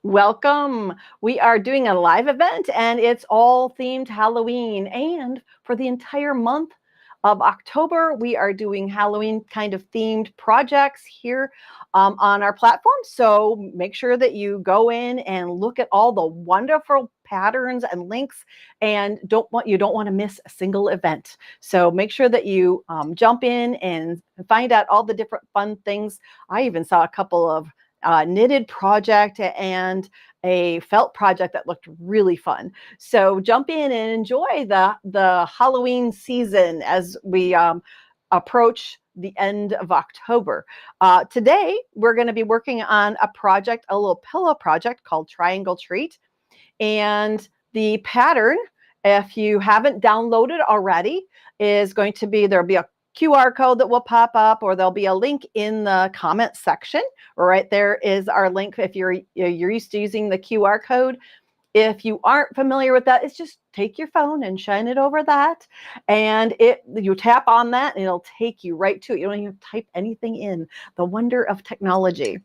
Welcome. We are doing a live event and it's all themed Halloween. And for the entire month of October, we are doing Halloween kind of themed projects here on our platform. So make sure that you go in and look at all the wonderful patterns and links and you don't want to miss a single event. So make sure that you jump in and find out all the different fun things. I even saw a couple of knitted project and a felt project that looked really fun. So jump in and enjoy the Halloween season as we approach the end of October. Today, we're going to be working on a project, a little pillow project called Triangle Treat. And the pattern, if you haven't downloaded already, is going to be, there'll be a QR code that will pop up, or there'll be a link in the comment section. Right there is our link if you're used to using the QR code. If you aren't familiar with that, it's just take your phone and shine it over that, and you tap on that and it'll take you right to it. You don't even type anything in. The wonder of technology.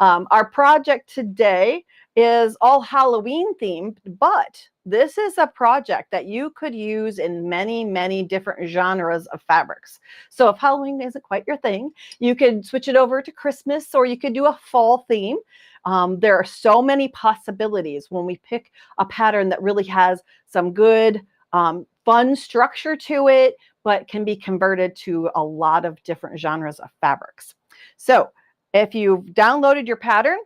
Our project today is all Halloween themed, but this is a project that you could use in many, many different genres of fabrics. So if Halloween isn't quite your thing, you could switch it over to Christmas, or you could do a fall theme. There are so many possibilities when we pick a pattern that really has some good, fun structure to it, but can be converted to a lot of different genres of fabrics. So if you've downloaded your pattern,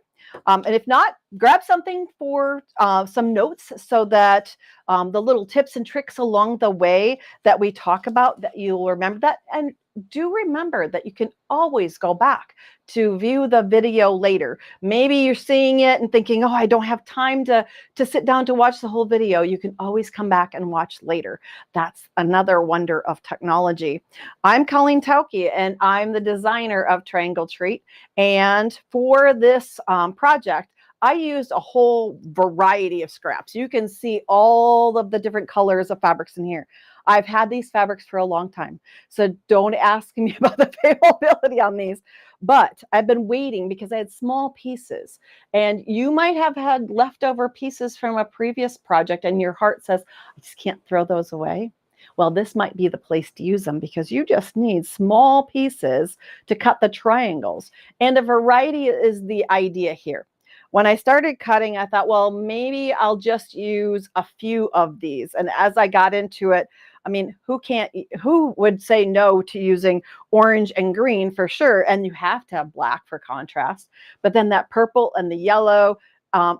and if not, grab something for some notes so that the little tips and tricks along the way that we talk about, that you'll remember that. And do remember that you can always go back to view the video later. Maybe you're seeing it and thinking, oh, I don't have time to sit down to watch the whole video. You can always come back and watch later. That's another wonder of technology. I'm Colleen Tauke, and I'm the designer of Triangle Treat. And for this project, I used a whole variety of scraps. You can see all of the different colors of fabrics in here. I've had these fabrics for a long time, so don't ask me about the availability on these. But I've been waiting because I had small pieces, and you might have had leftover pieces from a previous project, and your heart says, I just can't throw those away. Well, this might be the place to use them, because you just need small pieces to cut the triangles. And a variety is the idea here. When I started cutting, I thought, well, maybe I'll just use a few of these. And as I got into it, I mean, who would say no to using orange and green for sure? And you have to have black for contrast. But then that purple and the yellow,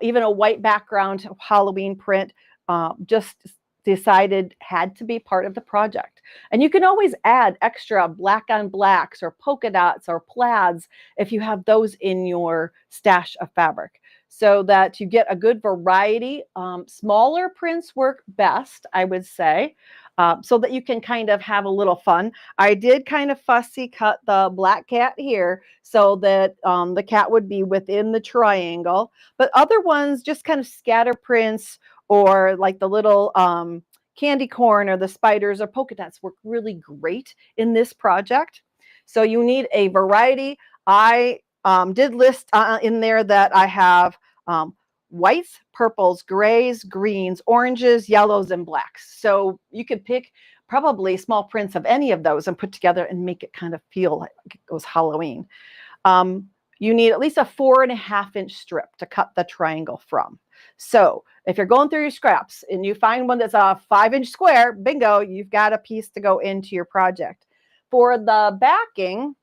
even a white background Halloween print, just decided had to be part of the project. And you can always add extra black on blacks or polka dots or plaids if you have those in your stash of fabric, so that you get a good variety. Smaller prints work best, I would say, so that you can kind of have a little fun. I did kind of fussy cut the black cat here so that the cat would be within the triangle, but other ones just kind of scatter prints, or like the little candy corn or the spiders or polka dots work really great in this project. So you need a variety. I did list in there that I have whites, purples, grays, greens, oranges, yellows, and blacks. So you could pick probably small prints of any of those and put together and make it kind of feel like it goes Halloween. You need at least a 4.5-inch strip to cut the triangle from. So if you're going through your scraps and you find one that's a 5-inch square, bingo, you've got a piece to go into your project. For the backing,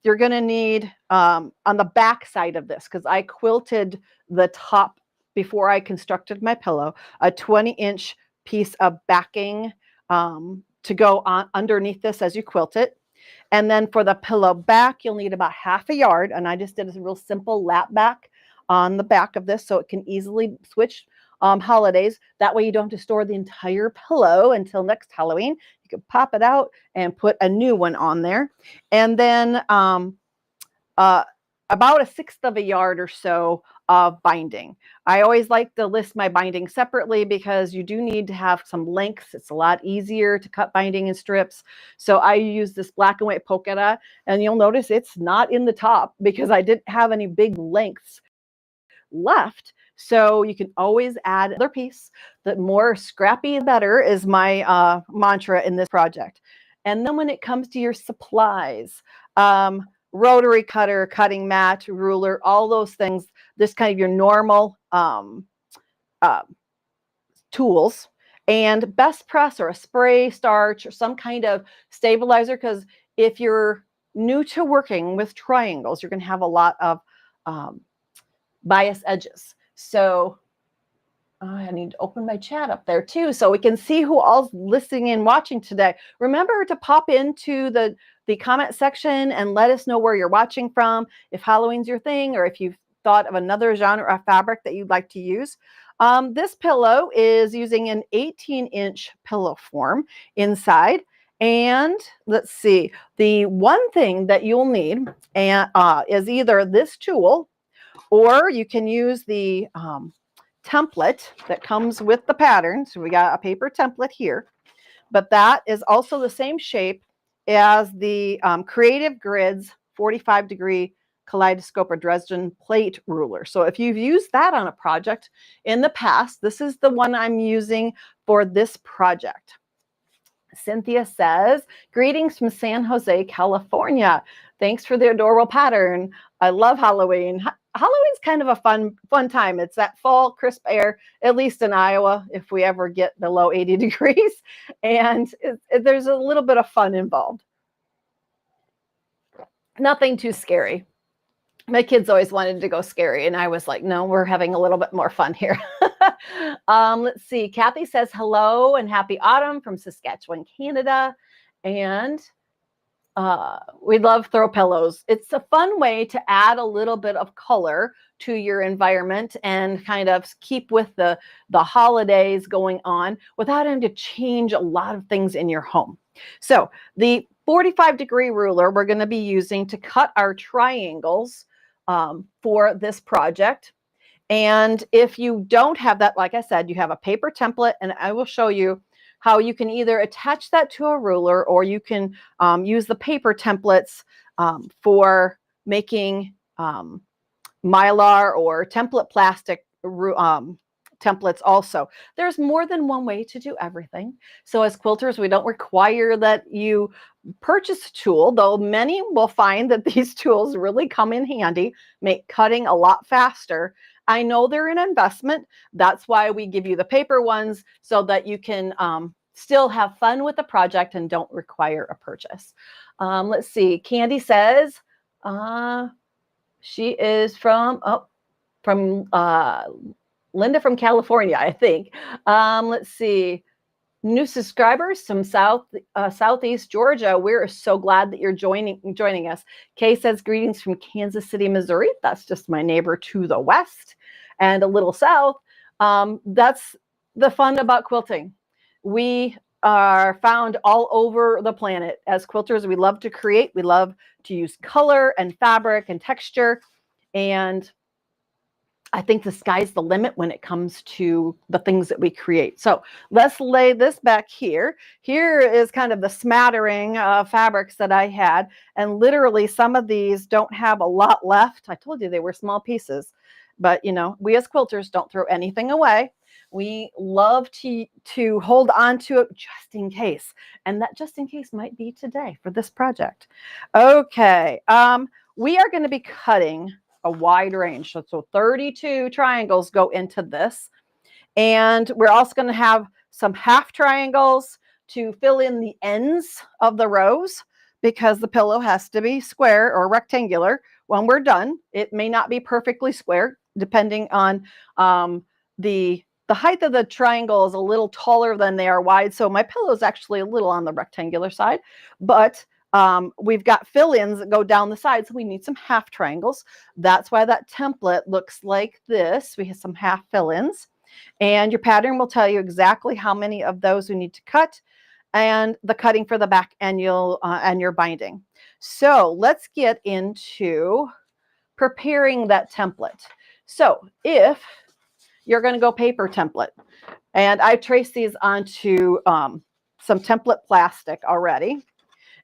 you're going to need on the back side of this, because I quilted the top before I constructed my pillow, a 20-inch piece of backing to go on underneath this as you quilt it. And then for the pillow back, you'll need about 1/2 yard. And I just did a real simple lap back on the back of this so it can easily switch holidays. That way you don't have to store the entire pillow until next Halloween. You can pop it out and put a new one on there. And then about 1/6 yard or so of binding. I always like to list my binding separately because you do need to have some lengths. It's a lot easier to cut binding in strips. So I use this black and white polka dot, and you'll notice it's not in the top because I didn't have any big lengths left. So you can always add another piece. The more scrappy, the better is my mantra in this project. And then when it comes to your supplies, rotary cutter, cutting mat, ruler, all those things, this kind of your normal uh, tools, and best press or a spray starch or some kind of stabilizer, because if you're new to working with triangles, you're going to have a lot of bias edges. So I need to open my chat up there too, so we can see who all's listening and watching today. Remember to pop into the comment section and let us know where you're watching from, if Halloween's your thing, or if you've thought of another genre of fabric that you'd like to use. This pillow is using an 18-inch pillow form inside. And let's see, the one thing that you'll need is either this tool, or you can use the template that comes with the pattern. So we got a paper template here, but that is also the same shape as the Creative Grids 45-degree kaleidoscope or Dresden plate ruler. So if you've used that on a project in the past, this is the one I'm using for this project. Cynthia says, greetings from San Jose, California. Thanks for the adorable pattern. I love Halloween. Halloween's kind of a fun time. It's that fall crisp air, at least in Iowa, if we ever get below 80 degrees. And there's a little bit of fun involved. Nothing too scary. My kids always wanted to go scary, and I was like, no, we're having a little bit more fun here. Let's see. Kathy says hello and happy autumn from Saskatchewan, Canada. And we love throw pillows. It's a fun way to add a little bit of color to your environment and kind of keep with the holidays going on without having to change a lot of things in your home. So the 45-degree ruler we're going to be using to cut our triangles for this project. And if you don't have that, like I said, you have a paper template, and I will show you how you can either attach that to a ruler, or you can use the paper templates for making mylar or template plastic templates also. There's more than one way to do everything. So as quilters, we don't require that you purchase a tool, though many will find that these tools really come in handy, make cutting a lot faster. I know they're an investment. That's why we give you the paper ones, so that you can still have fun with the project and don't require a purchase. Let's see. Candy says she is from Linda from California, I think. Let's see. New subscribers from Southeast Georgia. We're so glad that you're joining us. Kay says greetings from Kansas City, Missouri. That's just my neighbor to the west and a little south. That's the fun about quilting. We are found all over the planet. As quilters, we love to create. We love to use color and fabric and texture. And I think the sky's the limit when it comes to the things that we create. So let's lay this back here. Here is kind of the smattering of fabrics that I had. And literally some of these don't have a lot left. I told you they were small pieces. But, you know, we as quilters don't throw anything away. We love to hold on to it just in case. And that just in case might be today for this project. Okay. We are going to be cutting a wide range. So 32 triangles go into this. And we're also going to have some half triangles to fill in the ends of the rows, because the pillow has to be square or rectangular when we're done. It may not be perfectly square, depending on the height of the triangle is a little taller than they are wide. So my pillow is actually a little on the rectangular side, but we've got fill-ins that go down the side, so we need some half triangles. That's why that template looks like this. We have some half fill-ins, and your pattern will tell you exactly how many of those we need to cut, and the cutting for the back and your binding. So let's get into preparing that template. So if you're going to go paper template, and I traced these onto some template plastic already.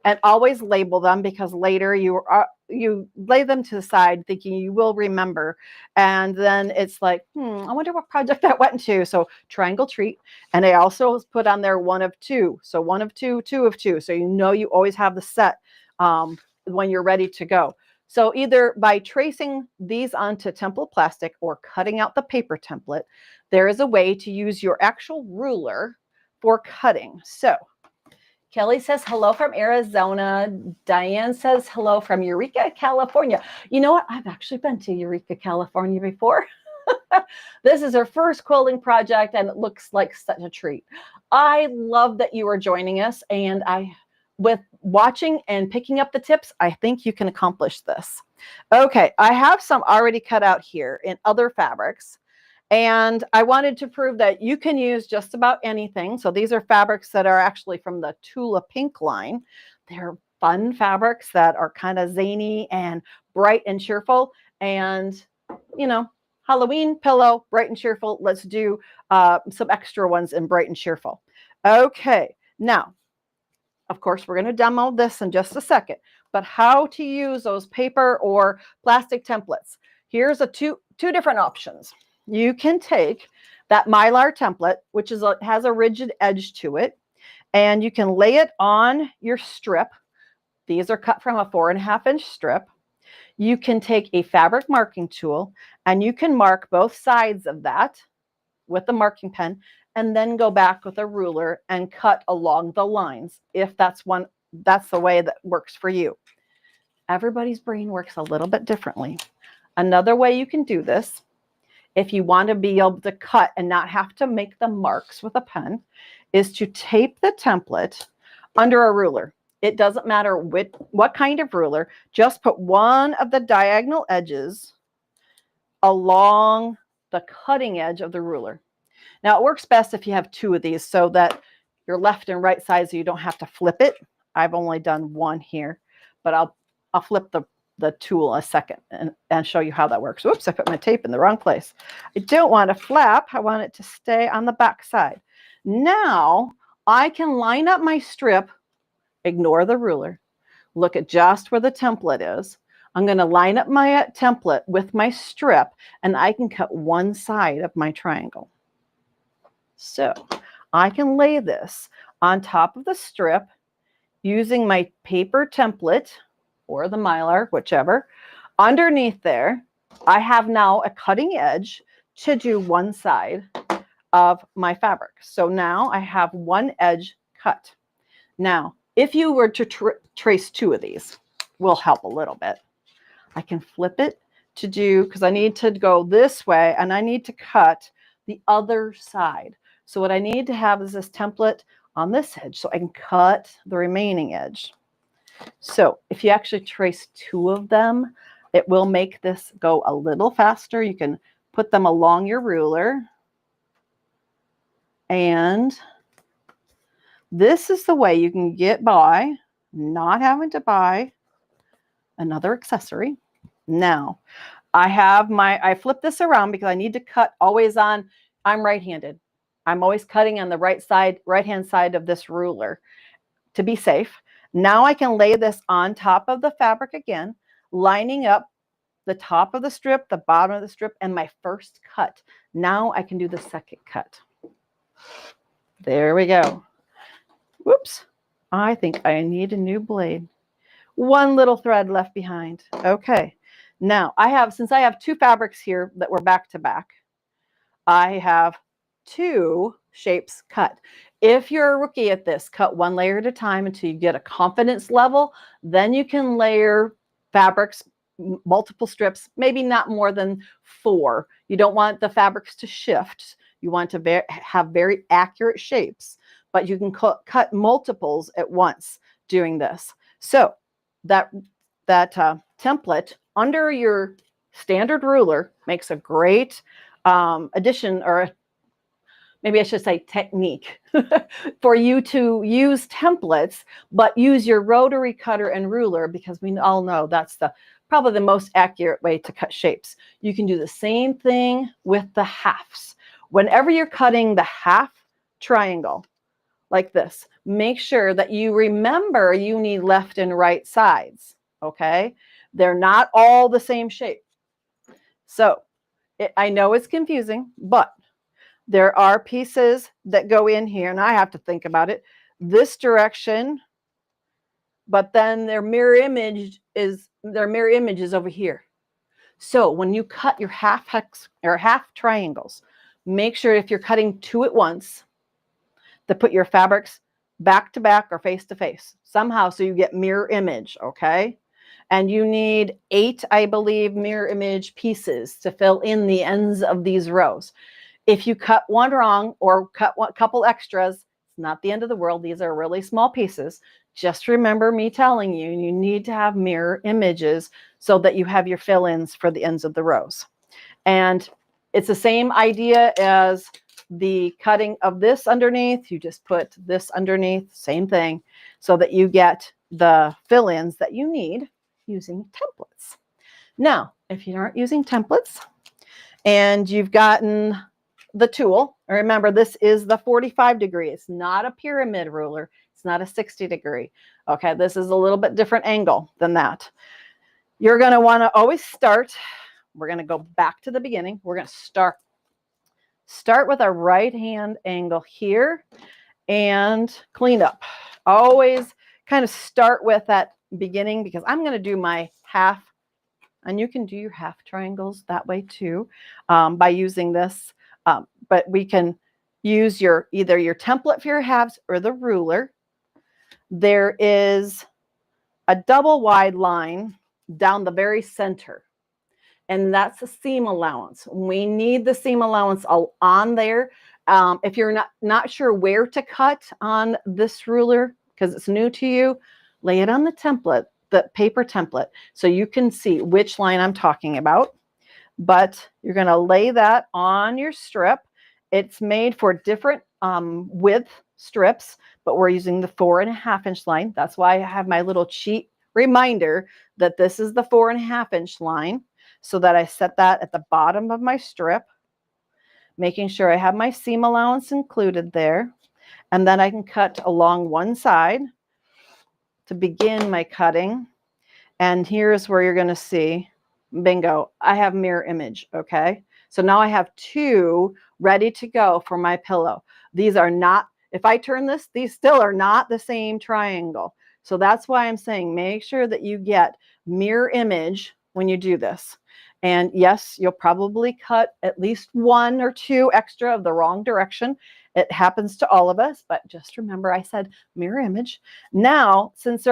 And always label them, because later you lay them to the side thinking you will remember. And then it's like, I wonder what project that went into. So triangle treat. And I also put on there 1 of 2. So 1 of 2, 2 of 2. So you always have the set when you're ready to go. So either by tracing these onto template plastic or cutting out the paper template, there is a way to use your actual ruler for cutting. So Kelly says hello from Arizona. Diane says hello from Eureka, California. You know what? I've actually been to Eureka, California before. This is her first quilting project, and it looks like such a treat. I love that you are joining us, and with watching and picking up the tips, I think you can accomplish this. Okay, I have some already cut out here in other fabrics. And I wanted to prove that you can use just about anything. So these are fabrics that are actually from the Tula Pink line. They're fun fabrics that are kind of zany and bright and cheerful. And, Halloween pillow, bright and cheerful. Let's do some extra ones in bright and cheerful. Okay, now, of course, we're going to demo this in just a second. But how to use those paper or plastic templates. Here's two different options. You can take that Mylar template, which has a rigid edge to it, and you can lay it on your strip. These are cut from a 4.5-inch strip. You can take a fabric marking tool, and you can mark both sides of that with the marking pen, and then go back with a ruler and cut along the lines, if that's the way that works for you. Everybody's brain works a little bit differently. Another way you can do this, if you want to be able to cut and not have to make the marks with a pen, is to tape the template under a ruler. It doesn't matter what kind of ruler, just put one of the diagonal edges along the cutting edge of the ruler. Now, it works best if you have 2 of these so that your left and right sides, so you don't have to flip it. I've only done 1 here, but I'll flip the tool a second and show you how that works. Oops, I put my tape in the wrong place. I don't want to flap. I want it to stay on the back side. Now I can line up my strip, ignore the ruler, look at just where the template is. I'm going to line up my template with my strip, and I can cut one side of my triangle. So I can lay this on top of the strip using my paper template or the Mylar, whichever. Underneath there, I have now a cutting edge to do one side of my fabric. So now I have one edge cut. Now, if you were to trace 2 of these, will help a little bit. I can flip it to do, because I need to go this way and I need to cut the other side. So what I need to have is this template on this edge so I can cut the remaining edge. So if you actually trace 2 of them, it will make this go a little faster. You can put them along your ruler. And this is the way you can get by not having to buy another accessory. Now, I flip this around because I need to cut always on. I'm right-handed. I'm always cutting on the right-hand side of this ruler to be safe. Now I can lay this on top of the fabric again, lining up the top of the strip, the bottom of the strip, and my first cut. Now I can do the second cut. There we go. Whoops. I think I need a new blade. One little thread left behind. Okay. Now since I have 2 fabrics here that were back to back, I have 2 shapes cut. If you're a rookie at this, cut 1 layer at a time until you get a confidence level. Then you can layer fabrics, multiple strips, maybe not more than 4. You don't want the fabrics to shift. You want to have very accurate shapes, but you can cut multiples at once doing this. So that template under your standard ruler makes a great addition, or maybe I should say technique, for you to use templates, but use your rotary cutter and ruler, because we all know that's probably the most accurate way to cut shapes. You can do the same thing with the halves. Whenever you're cutting the half triangle, like this. Make sure that you remember you need left and right sides, okay? They're not all the same shape. So I know it's confusing, but there are pieces that go in here, and I have to think about it this direction, but then their mirror image is over here. So when you cut your half hex or half triangles, make sure if you're cutting two at once to put your fabrics back to back or face to face somehow, so you get mirror image, okay? And you need 8, I believe, mirror image pieces to fill in the ends of these rows. If you cut one wrong or cut a couple extras, it's not the end of the world. These are really small pieces. Just remember me telling you, you need to have mirror images so that you have your fill-ins for the ends of the rows. And it's the same idea as the cutting of this underneath. You just put this underneath, same thing, so that you get the fill-ins that you need using templates. Now, if you aren't using templates and you've gotten the tool, remember this is the 45 degree. It's not a pyramid ruler. It's not a 60 degree. Okay, this is a little bit different angle than that. You're going to want to always start. We're going to go back to the beginning. We're going to start with our right hand angle here and clean up. Always kind of start with that beginning, because I'm going to do my half, and you can do your half triangles that way too, by using this. But we can use either your template for your halves or the ruler. There is a double wide line down the very center, and that's the seam allowance. We need the seam allowance on there. If you're not sure where to cut on this ruler because it's new to you, lay it on the template, the paper template, so you can see which line I'm talking about. But you're going to lay that on your strip. It's made for different width strips, but we're using the 4.5 inch line. That's why I have my little cheat reminder that this is the 4.5 inch line, so that I set that at the bottom of my strip, making sure I have my seam allowance included there. And then I can cut along one side to begin my cutting. And here's where you're going to see, bingo, I have mirror image. Okay, so now I have 2 ready to go for my pillow. These are not, if I turn this, these still are not the same triangle. So that's why I'm saying make sure that you get mirror image when you do this. And yes, you'll probably cut at least 1 or 2 extra of the wrong direction. It happens to all of us, but just remember I said mirror image. Now, since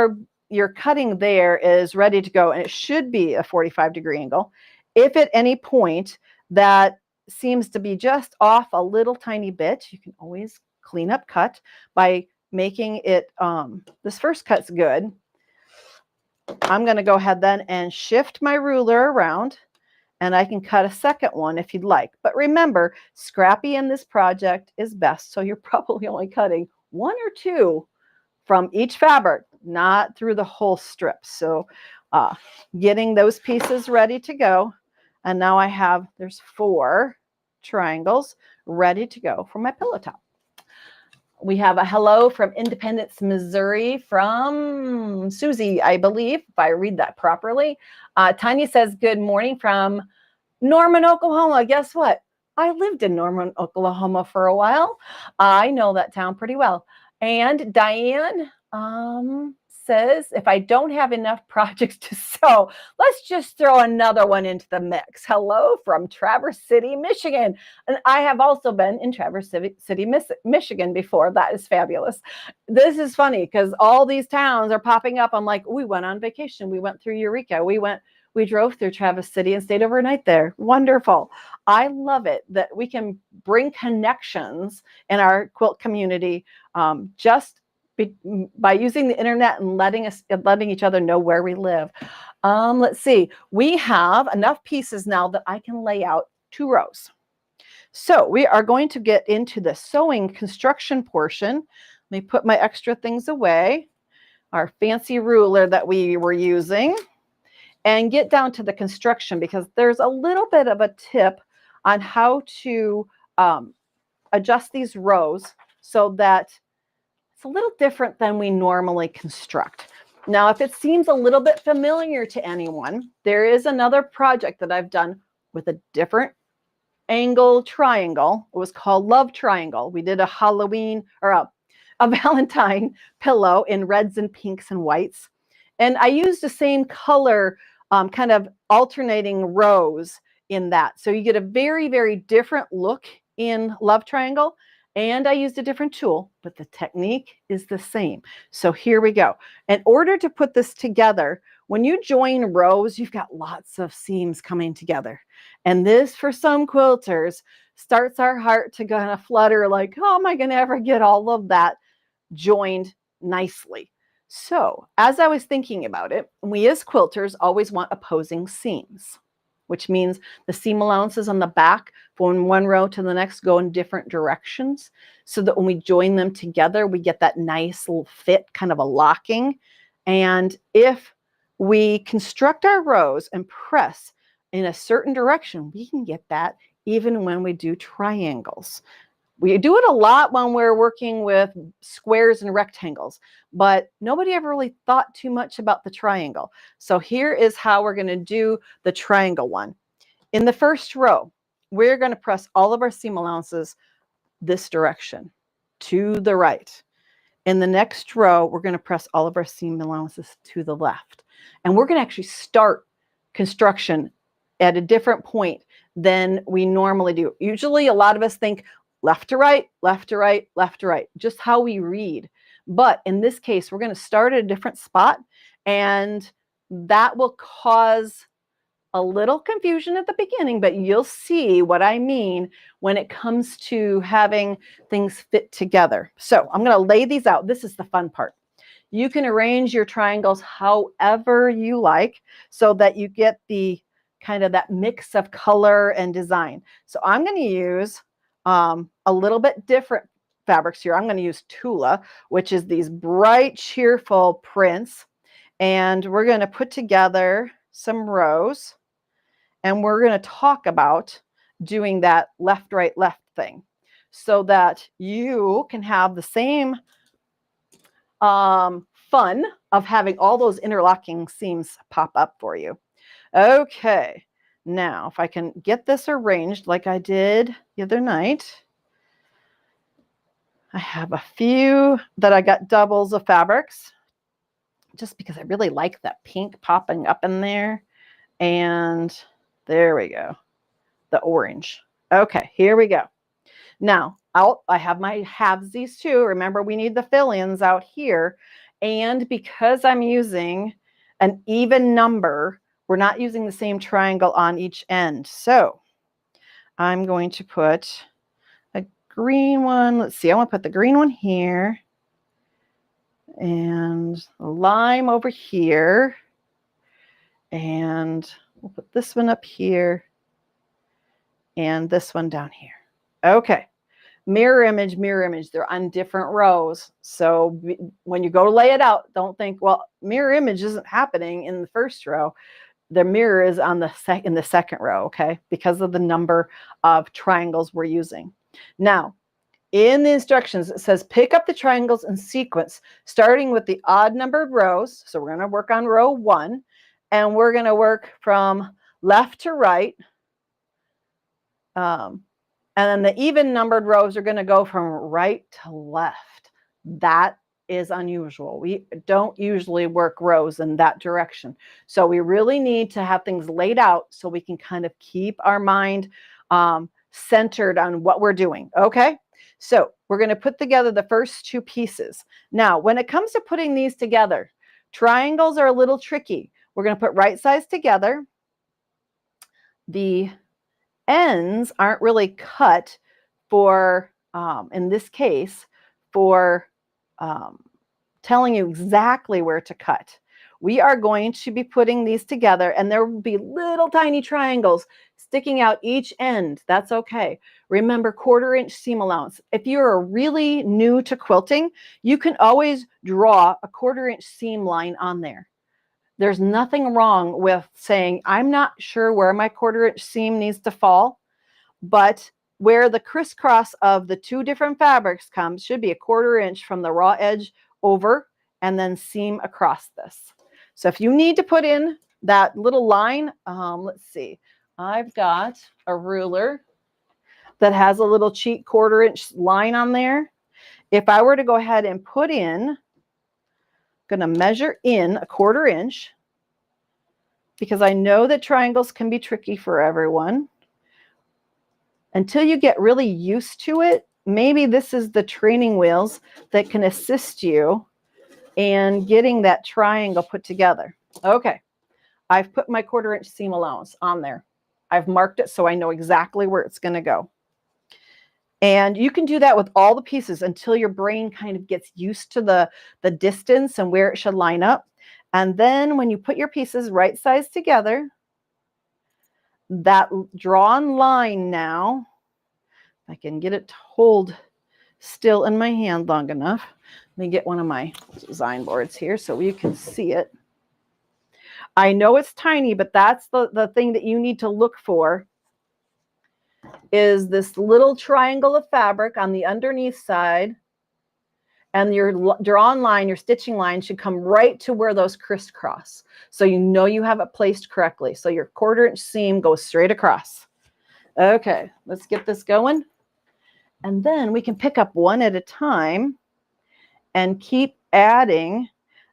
your cutting there is ready to go, and it should be a 45 degree angle, if at any point that seems to be just off a little tiny bit, you can always clean up cut by making it, this first cut's good. I'm going to go ahead then and shift my ruler around, and I can cut a second one if you'd like. But remember, scrappy in this project is best, so you're probably only cutting 1 or 2 from each fabric, not through the whole strip. So getting those pieces ready to go. And now I have, there's 4 triangles ready to go for my pillow top. We have a hello from Independence, Missouri, from Susie, I believe, if I read that properly. Tanya says, good morning from Norman, Oklahoma. Guess what? I lived in Norman, Oklahoma for a while. I know that town pretty well. And Diane says, if I don't have enough projects to sew, let's just throw another one into the mix. Hello from Traverse City, Michigan. And I have also been in Traverse City, Michigan before. That is fabulous. This is funny because all these towns are popping up. I'm like, we went on vacation. We went through Eureka. We drove through Traverse City and stayed overnight there. Wonderful. I love it that we can bring connections in our quilt community just by using the internet and letting each other know where we live. Let's see. We have enough pieces now that I can lay out 2 rows. So we are going to get into the sewing construction portion. Let me put my extra things away, our fancy ruler that we were using, and get down to the construction, because there's a little bit of a tip on how to adjust these rows so that It's a little different than we normally construct. Now, if it seems a little bit familiar to anyone, there is another project that I've done with a different angle triangle. It was called Love Triangle. We did a Halloween or a Valentine pillow in reds and pinks and whites. And I used the same color, kind of alternating rows in that. So you get a very, very different look in Love Triangle. And I used a different tool, but the technique is the same. So here we go. In order to put this together, when you join rows, you've got lots of seams coming together. And this, for some quilters, starts our heart to kind of flutter like, how am I going to ever get all of that joined nicely? So as I was thinking about it, we as quilters always want opposing seams, which means the seam allowances on the back from one row to the next go in different directions, so that when we join them together, we get that nice little fit, kind of a locking. And if we construct our rows and press in a certain direction, we can get that even when we do triangles. We do it a lot when we're working with squares and rectangles, but nobody ever really thought too much about the triangle. So here is how we're going to do the triangle one. In the first row, we're going to press all of our seam allowances this direction to the right. In the next row, we're going to press all of our seam allowances to the left. And we're going to actually start construction at a different point than we normally do. Usually a lot of us think left to right, left to right, left to right, just how we read. But in this case, we're going to start at a different spot, and that will cause a little confusion at the beginning, but you'll see what I mean when it comes to having things fit together. So I'm going to lay these out. This is the fun part. You can arrange your triangles however you like so that you get the kind of that mix of color and design. So I'm going to use a little bit different fabrics here. I'm going to use Tula, which is these bright, cheerful prints. And we're going to put together some rows. And we're going to talk about doing that left, right, left thing so that you can have the same fun of having all those interlocking seams pop up for you. Okay, now if I can get this arranged like I did the other night, I have a few that I got doubles of fabrics just because I really like that pink popping up in there. And there we go, the orange. Okay, here we go. Now, I have my halvesies too. Remember, we need the fill-ins out here. And because I'm using an even number, we're not using the same triangle on each end. So I'm going to put a green one. Let's see, I want to put the green one here and lime over here. And we'll put this one up here and this one down here. Okay. Mirror image, mirror image. They're on different rows. So when you go lay it out, don't think, well, mirror image isn't happening in the first row. The mirror is on in the second row, okay? Because of the number of triangles we're using. Now, in the instructions, it says pick up the triangles in sequence, starting with the odd numbered rows. So we're going to work on row 1, and we're going to work from left to right. And then the even numbered rows are going to go from right to left. That is unusual. We don't usually work rows in that direction. So we really need to have things laid out so we can kind of keep our mind centered on what we're doing. Okay, so we're going to put together the first 2 pieces. Now, when it comes to putting these together, triangles are a little tricky. We're going to put right sides together. The ends aren't really cut for, in this case, for telling you exactly where to cut. We are going to be putting these together, and there will be little tiny triangles sticking out each end. That's okay. Remember, 1/4 inch seam allowance. If you're really new to quilting, you can always draw a 1/4 inch seam line on there. There's nothing wrong with saying, I'm not sure where my 1/4 inch seam needs to fall, but where the crisscross of the two different fabrics comes should be a 1/4 inch from the raw edge over, and then seam across this. So if you need to put in that little line, let's see, I've got a ruler that has a little cheat 1/4 inch line on there. If I were to go ahead and put in, I'm going to measure in a 1/4 inch, because I know that triangles can be tricky for everyone. Until you get really used to it, maybe this is the training wheels that can assist you in getting that triangle put together. Okay, I've put my 1/4 inch seam allowance on there. I've marked it so I know exactly where it's going to go. And you can do that with all the pieces until your brain kind of gets used to the distance and where it should line up. And then when you put your pieces right size together, that drawn line now, if I can get it to hold still in my hand long enough. Let me get one of my design boards here so you can see it. I know it's tiny, but that's the thing that you need to look for, is this little triangle of fabric on the underneath side, and your drawn line, your stitching line, should come right to where those crisscross. So you know you have it placed correctly. So your 1/4 inch seam goes straight across. Okay, let's get this going. And then we can pick up one at a time and keep adding.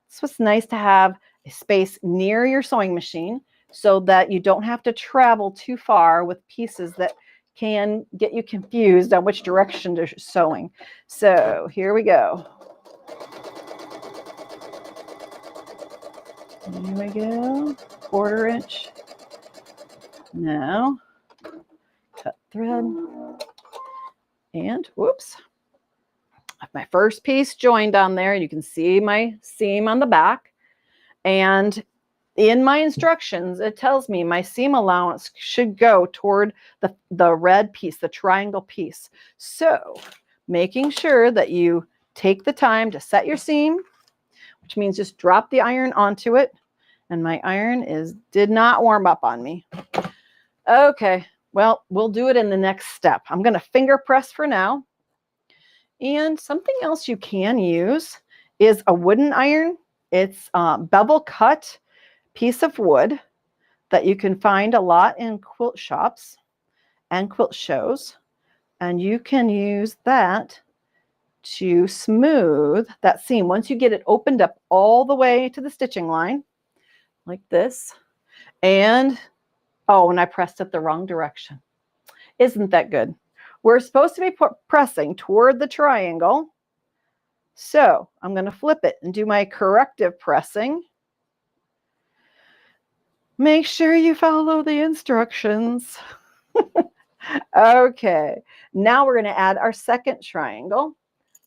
It's what's nice to have a space near your sewing machine so that you don't have to travel too far with pieces that can get you confused on which direction they're sewing. So here we go. Here we go. 1/4 inch. Now, cut thread. And whoops. My first piece joined on there. You can see my seam on the back. And in my instructions, it tells me my seam allowance should go toward the red piece, the triangle piece. So making sure that you take the time to set your seam, which means just drop the iron onto it. And my iron did not warm up on me. Okay, well, we'll do it in the next step. I'm going to finger press for now. And something else you can use is a wooden iron. It's a bevel cut piece of wood that you can find a lot in quilt shops and quilt shows. And you can use that to smooth that seam. Once you get it opened up all the way to the stitching line, like this. And, oh, and I pressed it the wrong direction. Isn't that good? We're supposed to be pressing toward the triangle. So I'm going to flip it and do my corrective pressing. Make sure you follow the instructions. Okay, now we're going to add our second triangle.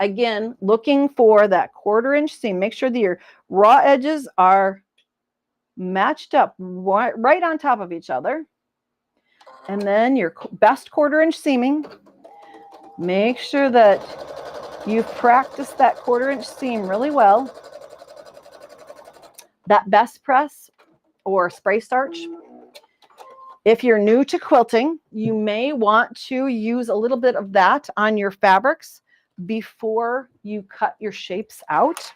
Again, looking for that 1/4 inch seam. Make sure that your raw edges are matched up right on top of each other. And then your best 1/4 inch seaming. Make sure that you've practiced that 1/4 inch seam really well. That best press or spray starch. If you're new to quilting, you may want to use a little bit of that on your fabrics before you cut your shapes out.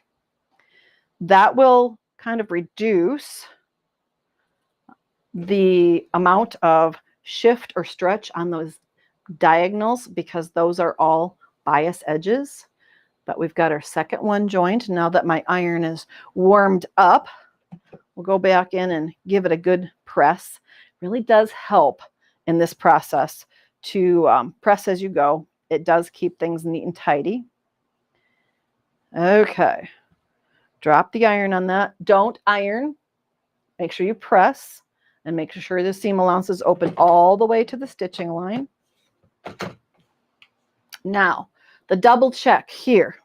That will kind of reduce the amount of shift or stretch on those diagonals, because those are all bias edges. But we've got our second one joined. Now that my iron is warmed up, we'll go back in and give it a good press. It really does help in this process to press as you go. It does keep things neat and tidy. Okay, drop the iron on that. Don't iron. Make sure you press and make sure the seam allowance is open all the way to the stitching line. Now, the double check here,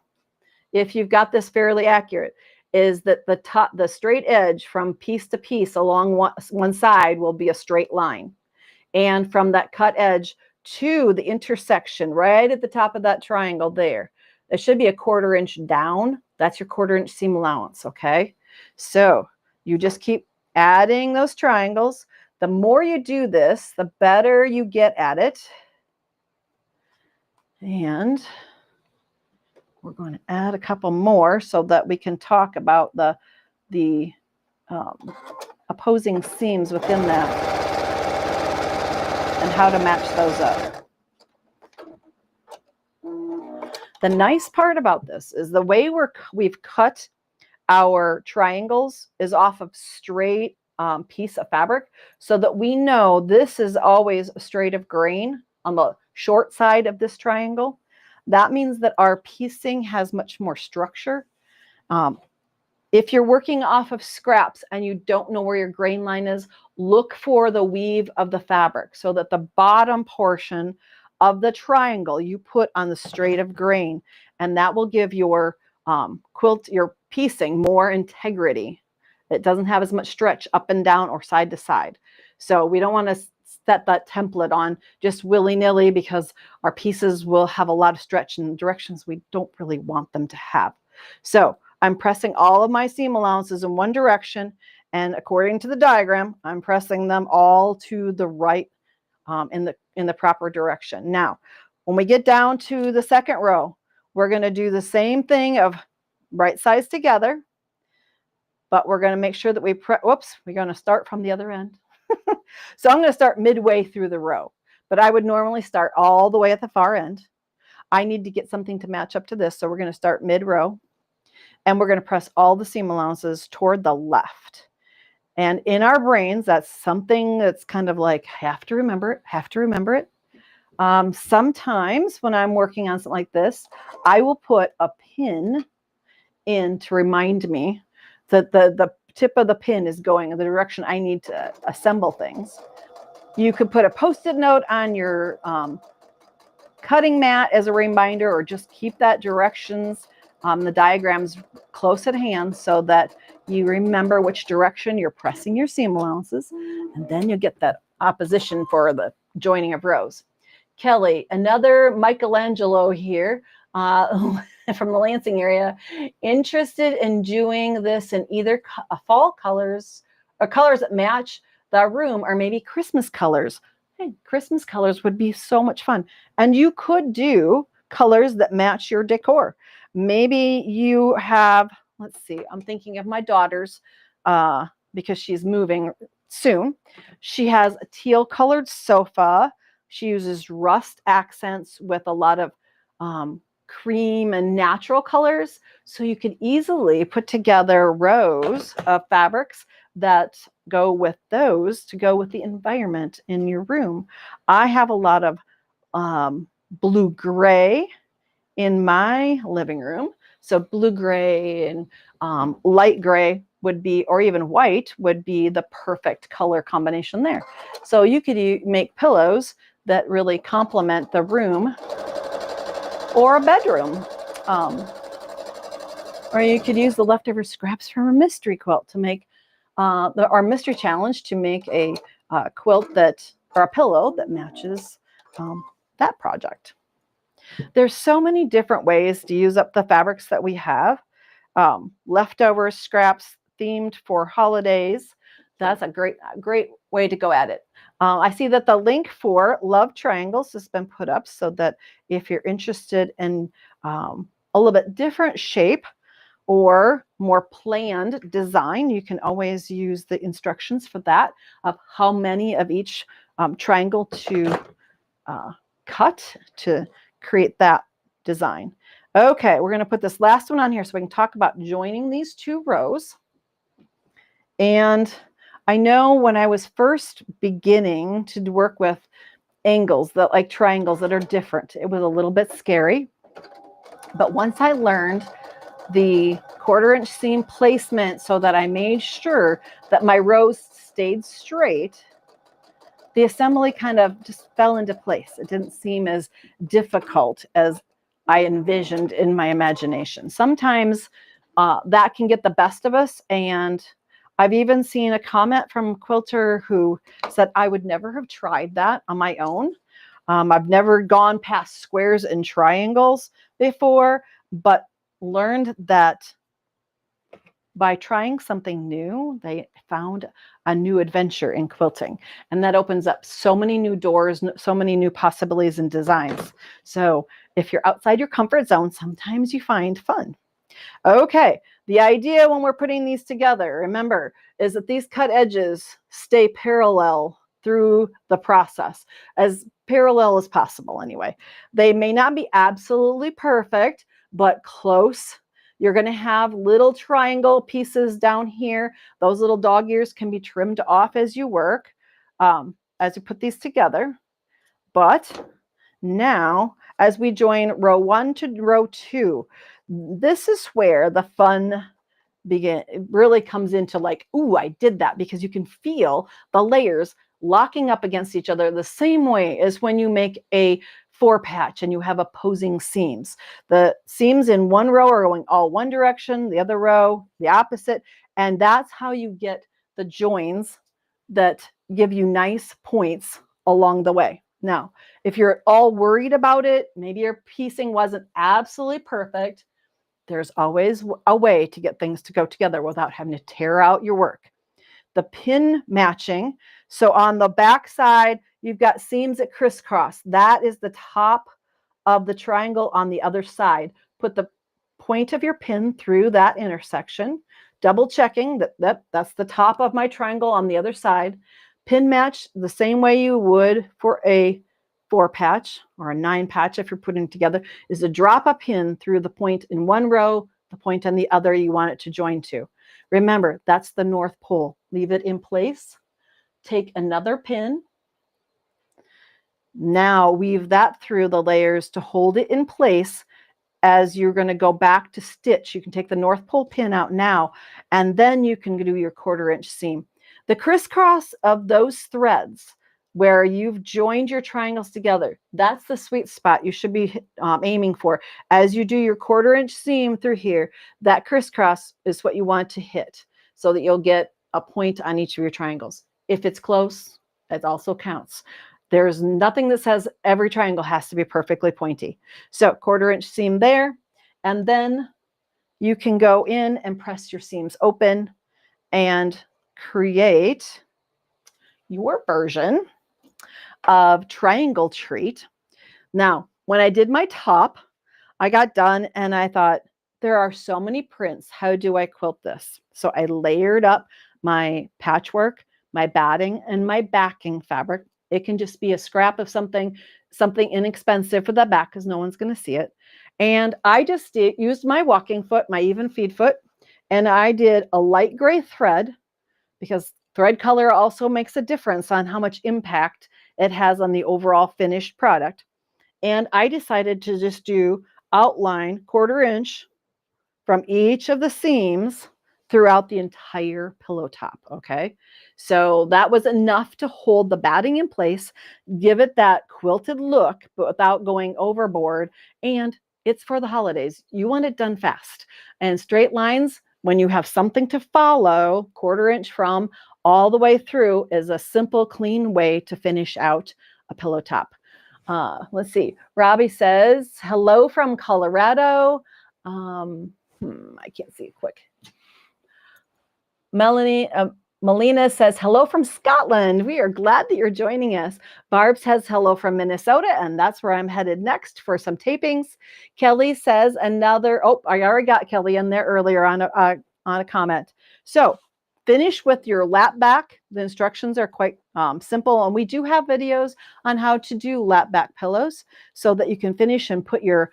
if you've got this fairly accurate, is that the straight edge from piece to piece along one side will be a straight line. And from that cut edge to the intersection right at the top of that triangle there, it should be a 1/4 inch down. That's your 1/4 inch seam allowance, okay? So you just keep adding those triangles. The more you do this, the better you get at it. And we're going to add a couple more so that we can talk about the opposing seams within that and how to match those up. The nice part about this is the way we've cut our triangles is off of straight piece of fabric, so that we know this is always a straight of grain on the short side of this triangle. That means that our piecing has much more structure. If you're working off of scraps and you don't know where your grain line is, look for the weave of the fabric so that the bottom portion of the triangle you put on the straight of grain, and that will give your quilt, your piecing, more integrity. It doesn't have as much stretch up and down or side to side. So we don't want to set that template on just willy-nilly, because our pieces will have a lot of stretch in directions we don't really want them to have. So I'm pressing all of my seam allowances in one direction, and according to the diagram, I'm pressing them all to the right in the proper direction. Now, when we get down to the second row, we're going to do the same thing of right sides together, but we're going to make sure that we're going to start from the other end. So I'm going to start midway through the row, but I would normally start all the way at the far end. I need to get something to match up to this, so we're going to start mid-row, and we're going to press all the seam allowances toward the left. And in our brains, that's something that's kind of like, have to remember it. Sometimes when I'm working on something like this, I will put a pin in to remind me that the tip of the pin is going in the direction I need to assemble things. You could put a Post-it note on your cutting mat as a reminder, or just keep that directions, the diagrams close at hand, so that you remember which direction you're pressing your seam allowances, and then you get that opposition for the joining of rows. Kelly, another Michelangelo here from the Lansing area, interested in doing this in either fall colors or colors that match the room, or maybe Christmas colors. Hey, Christmas colors would be so much fun. And you could do colors that match your decor. Maybe you have, let's see, I'm thinking of my daughter's because she's moving soon. She has a teal colored sofa. She uses rust accents with a lot of cream and natural colors. So you could easily put together rows of fabrics that go with those to go with the environment in your room. I have a lot of blue gray in my living room. So blue gray and light gray would be, or even white would be the perfect color combination there. So you could make pillows that really complement the room or a bedroom. Or you could use the leftover scraps from a mystery quilt to make our mystery challenge to make a quilt or a pillow that matches that project. There's so many different ways to use up the fabrics that we have. Leftover scraps themed for holidays. That's a great way to go at it. I see that the link for Love Triangles has been put up, so that if you're interested in a little bit different shape or more planned design, you can always use the instructions for that, of how many of each triangle to cut to create that design. Okay, we're going to put this last one on here so we can talk about joining these two rows. And I know when I was first beginning to work with angles, that like triangles that are different, it was a little bit scary. But once I learned the 1/4 inch seam placement so that I made sure that my rows stayed straight, the assembly kind of just fell into place. It didn't seem as difficult as I envisioned in my imagination. Sometimes that can get the best of us. And I've even seen a comment from a quilter who said, I would never have tried that on my own. I've never gone past squares and triangles before, but learned that by trying something new, they found a new adventure in quilting. And that opens up so many new doors, so many new possibilities and designs. So if you're outside your comfort zone, sometimes you find fun. Okay, the idea when we're putting these together, remember, is that these cut edges stay parallel through the process, as parallel as possible anyway. They may not be absolutely perfect, but close. You're going to have little triangle pieces down here. Those little dog ears can be trimmed off as you work, as you put these together. But now, as we join row 1 to row 2, this is where the fun really comes into, like, ooh, I did that, because you can feel the layers locking up against each other the same way as when you make a 4-patch and you have opposing seams. The seams in one row are going all one direction, the other row the opposite, and that's how you get the joins that give you nice points along the way. Now, if you're at all worried about it, maybe your piecing wasn't absolutely perfect, there's always a way to get things to go together without having to tear out your work. The pin matching. So on the back side, you've got seams that crisscross. That is the top of the triangle on the other side. Put the point of your pin through that intersection, double checking that that's the top of my triangle on the other side. Pin match the same way you would for a 4-patch or a 9-patch if you're putting it together, is to drop a pin through the point in one row, the point on the other you want it to join to. Remember, that's the North Pole. Leave it in place. Take another pin. Now weave that through the layers to hold it in place. As you're going to go back to stitch, you can take the North Pole pin out now, and then you can do your 1/4-inch seam. The crisscross of those threads where you've joined your triangles together, that's the sweet spot you should be aiming for. As you do your 1/4-inch seam through here, that crisscross is what you want to hit so that you'll get a point on each of your triangles. If it's close, it also counts. There's nothing that says every triangle has to be perfectly pointy. So 1/4-inch seam there, and then you can go in and press your seams open and create your version of triangle treat. Now, when I did my top, I got done and I thought, there are so many prints. How do I quilt this? So I layered up my patchwork, my batting, and my backing fabric. It can just be a scrap of something inexpensive for the back because no one's going to see it. And I just used my walking foot, my even feed foot, and I did a light gray thread, because thread color also makes a difference on how much impact it has on the overall finished product. And I decided to just do outline 1/4-inch from each of the seams throughout the entire pillow top. Okay, so that was enough to hold the batting in place, give it that quilted look, but without going overboard. And it's for the holidays. You want it done fast. And straight lines, when you have something to follow, 1/4-inch from all the way through, is a simple, clean way to finish out a pillow top. Let's see. Robbie says, hello from Colorado. I can't see it quick. Melina says, hello from Scotland. We are glad that you're joining us. Barb says, hello from Minnesota, and that's where I'm headed next for some tapings. Kelly says another, oh, I already got Kelly in there earlier on a comment. So finish with your lap back. The instructions are quite simple, and we do have videos on how to do lap back pillows so that you can finish and put your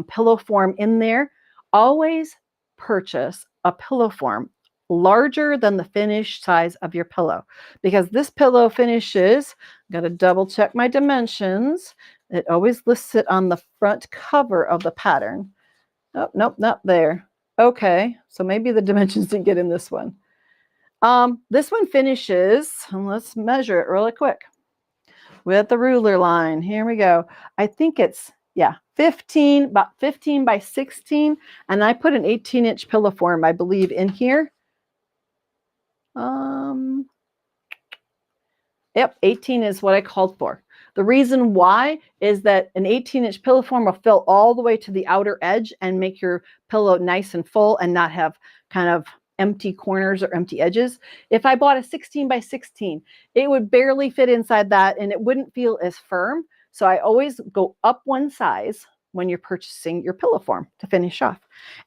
pillow form in there. Always purchase a pillow form larger than the finished size of your pillow, because this pillow finishes, got to double check my dimensions. It always lists it on the front cover of the pattern. Oh, nope, not there. Okay, so maybe the dimensions didn't get in this one. This one finishes, and let's measure it really quick with the ruler line. Here we go. I think it's, yeah, 15, about 15 by 16. And I put an 18-inch pillow form, I believe, in here. Yep, 18 is what I called for. The reason why is that an 18-inch pillow form will fill all the way to the outer edge and make your pillow nice and full and not have kind of empty corners or empty edges. If I bought a 16 by 16, it would barely fit inside that and it wouldn't feel as firm. So I always go up one size when you're purchasing your pillow form to finish off.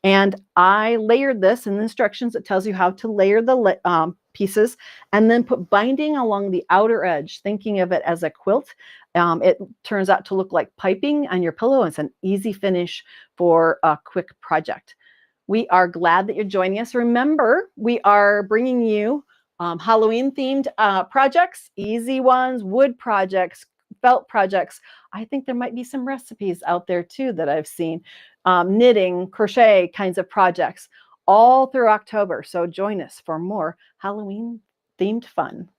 And I layered this in the instructions. It tells you how to layer the pieces and then put binding along the outer edge, thinking of it as a quilt. It turns out to look like piping on your pillow. It's an easy finish for a quick project. We are glad that you're joining us. Remember, we are bringing you Halloween themed projects, easy ones, wood projects, felt projects. I think there might be some recipes out there too that I've seen, knitting, crochet kinds of projects all through October. So join us for more Halloween themed fun.